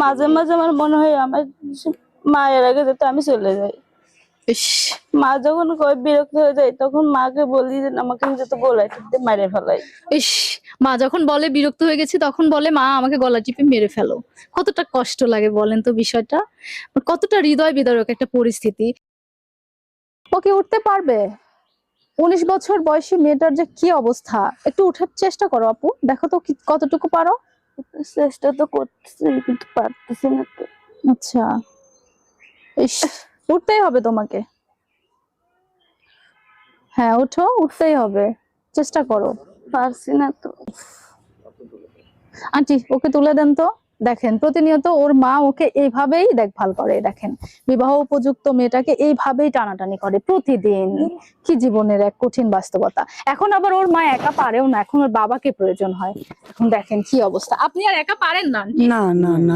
মাঝে মাঝে আমার মনে হয় আমার মায়ের আগে যাতে আমি চলে যাই। ইস, মা যখন বিরক্ত হয়ে যায় তখন মাকে বলি যে আমাকে যাতে গলায় টিপতে মারে ফেলাই। ইস, মা যখন বলে বিরক্ত হয়ে গেছি তখন বলে মা আমাকে গলা টিপে মেরে ফেলো। কতটা কষ্ট লাগে বলেন তো বিষয়টা, কতটা হৃদয় বিদারক একটা পরিস্থিতি। ওকে উঠতে পারবে? 19 বছর বয়সী মেয়েটার যে কি অবস্থা, একটু উঠার চেষ্টা করো আপু, দেখো তো কতটুকু পারো। চেষ্টা তো করতেছি কিন্তু পারতেছি না তো। আচ্ছা, ইস, উঠতেই হবে তোমাকে। হ্যাঁ উঠো, উঠতেই হবে, চেষ্টা করো। পারছি না তো। আন্টি ওকে তুলে দেন তো। দেখেন প্রতিনিয়ত ওর মা ওকে এইভাবেই দেখভাল করে, দেখেন বিবাহ উপযুক্ত মেয়েটাকে এইভাবেই টানাটানি করে প্রতিদিন। কি জীবনের এক কঠিন বাস্তবতা। এখন আবার ওর মা একা পারেও না, এখন ওর বাবাকে প্রয়োজন হয়। এখন দেখেন কি অবস্থা, আপনি আর একা পারেন না। না না না